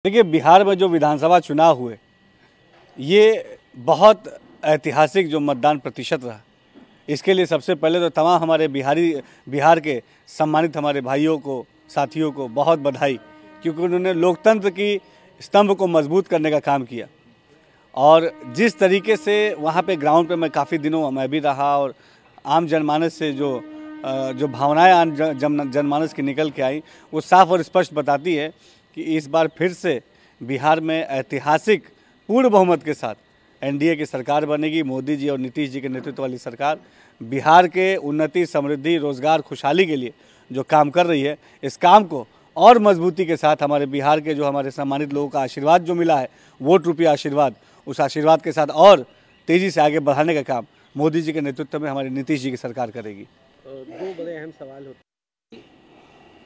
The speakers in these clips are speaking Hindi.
देखिए, बिहार में जो विधानसभा चुनाव हुए ये बहुत ऐतिहासिक जो मतदान प्रतिशत रहा। इसके लिए सबसे पहले तो तमाम हमारे बिहार के सम्मानित हमारे भाइयों को, साथियों को बहुत बधाई, क्योंकि उन्होंने लोकतंत्र की स्तंभ को मजबूत करने का काम किया। और जिस तरीके से वहाँ पे ग्राउंड पे मैं काफ़ी दिनों मैं भी रहा और आम जनमानस से जो भावनाएं आम जनमानस की निकल के आई वो साफ और स्पष्ट बताती है कि इस बार फिर से बिहार में ऐतिहासिक पूर्ण बहुमत के साथ एनडीए की सरकार बनेगी। मोदी जी और नीतीश जी के नेतृत्व वाली सरकार बिहार के उन्नति, समृद्धि, रोजगार, खुशहाली के लिए जो काम कर रही है, इस काम को और मजबूती के साथ हमारे बिहार के जो हमारे सम्मानित लोगों का आशीर्वाद जो मिला है, वोट रूपी आशीर्वाद, उस आशीर्वाद के साथ और तेज़ी से आगे बढ़ाने का काम मोदी जी के नेतृत्व में हमारे नीतीश जी की सरकार करेगी। दो बड़े अहम सवाल होते हैं।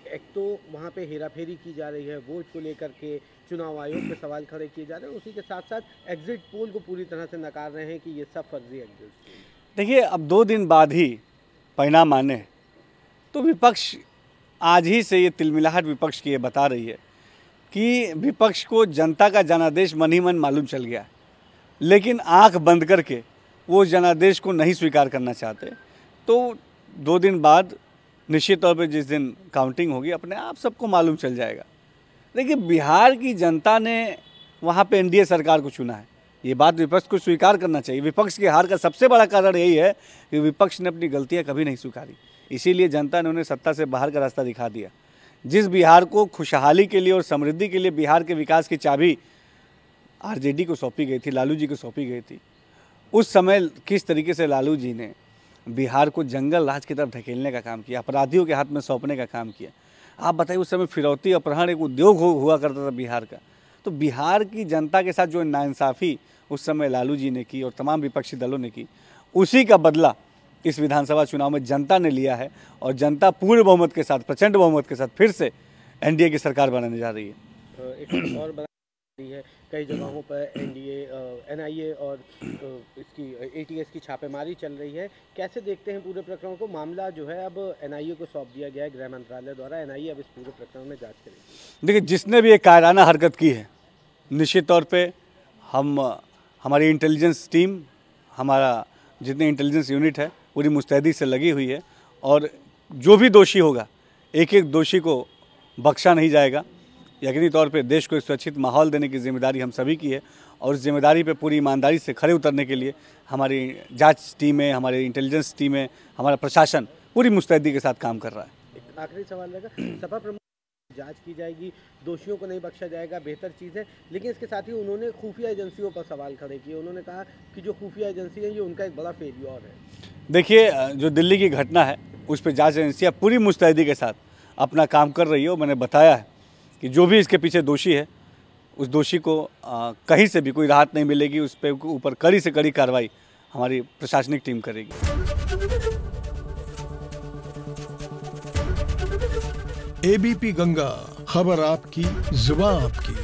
एक तो वहाँ पे हेराफेरी की जा रही है, वोट को लेकर के चुनाव आयोग पे सवाल खड़े किए जा रहे हैं, उसी के साथ साथ एग्जिट पोल को पूरी तरह से नकार रहे हैं कि ये सब फर्जी एग्जिट पोल। देखिए, अब 2 दिन बाद ही परिणाम आने तो विपक्ष आज ही से ये तिलमिलाहट विपक्ष की ये बता रही है कि विपक्ष को जनता का जनादेश मन ही मन मालूम चल गया, लेकिन आंख बंद करके वो जनादेश को नहीं स्वीकार करना चाहते। तो 2 दिन बाद निश्चित तौर पे जिस दिन काउंटिंग होगी अपने आप सबको मालूम चल जाएगा। देखिए, बिहार की जनता ने वहाँ पे एनडीए सरकार को चुना है, ये बात विपक्ष को स्वीकार करना चाहिए। विपक्ष की हार का सबसे बड़ा कारण यही है कि विपक्ष ने अपनी गलतियाँ कभी नहीं स्वीकारी, इसीलिए जनता ने उन्हें सत्ता से बाहर का रास्ता दिखा दिया। जिस बिहार को खुशहाली के लिए और समृद्धि के लिए बिहार के विकास की चाबी आरजेडी को सौंपी गई थी, लालू जी को सौंपी गई थी, उस समय किस तरीके से लालू जी ने बिहार को जंगल राज की तरफ धकेलने का काम किया, अपराधियों के हाथ में सौंपने का काम किया। आप बताइए, उस समय फिरौती अपहरण एक उद्योग हुआ करता था बिहार का। तो बिहार की जनता के साथ जो नाइंसाफ़ी उस समय लालू जी ने की और तमाम विपक्षी दलों ने की, उसी का बदला इस विधानसभा चुनाव में जनता ने लिया है और जनता पूर्ण बहुमत के साथ, प्रचंड बहुमत के साथ फिर से एनडीए की सरकार बनाने जा रही है। एक और बता रही है कई जगहों पर एनडीए, एनआईए और इसकी एटीएस की छापेमारी चल रही है। कैसे देखते हैं पूरे प्रकरण को? मामला जो है अब एनआईए को सौंप दिया गया है गृह मंत्रालय द्वारा, एनआईए अब इस पूरे प्रकरण में जांच करेगी। देखिए, जिसने भी एक कायराना हरकत की है, निश्चित तौर पे हमारी इंटेलिजेंस टीम, हमारा जितनी इंटेलिजेंस यूनिट है पूरी मुस्तैदी से लगी हुई है और जो भी दोषी होगा, एक एक दोषी को बख्शा नहीं जाएगा। यकीनी तौर पे देश को एक सुरक्षित माहौल देने की जिम्मेदारी हम सभी की है और इस जिम्मेदारी पे पूरी ईमानदारी से खड़े उतरने के लिए हमारी जांच टीमें, हमारी इंटेलिजेंस टीमें, हमारा प्रशासन पूरी मुस्तैदी के साथ काम कर रहा है। एक आखिरी सवाल रहेगा, सपा प्रमुख जांच की जाएगी, दोषियों को नहीं बख्शा जाएगा, बेहतर चीज़ है, लेकिन इसके साथ ही उन्होंने खुफिया एजेंसियों पर सवाल खड़े किए। उन्होंने कहा कि जो खुफिया एजेंसी है ये उनका एक बड़ा फेल्योर है। देखिए, जो दिल्ली की घटना है उस पर जाँच एजेंसियाँ पूरी मुस्तैदी के साथ अपना काम कर रही है और मैंने बताया है कि जो भी इसके पीछे दोषी है उस दोषी को कहीं से भी कोई राहत नहीं मिलेगी, उस पे ऊपर कड़ी से कड़ी कार्रवाई हमारी प्रशासनिक टीम करेगी। एबीपी गंगा, खबर आपकी, जुबान आपकी।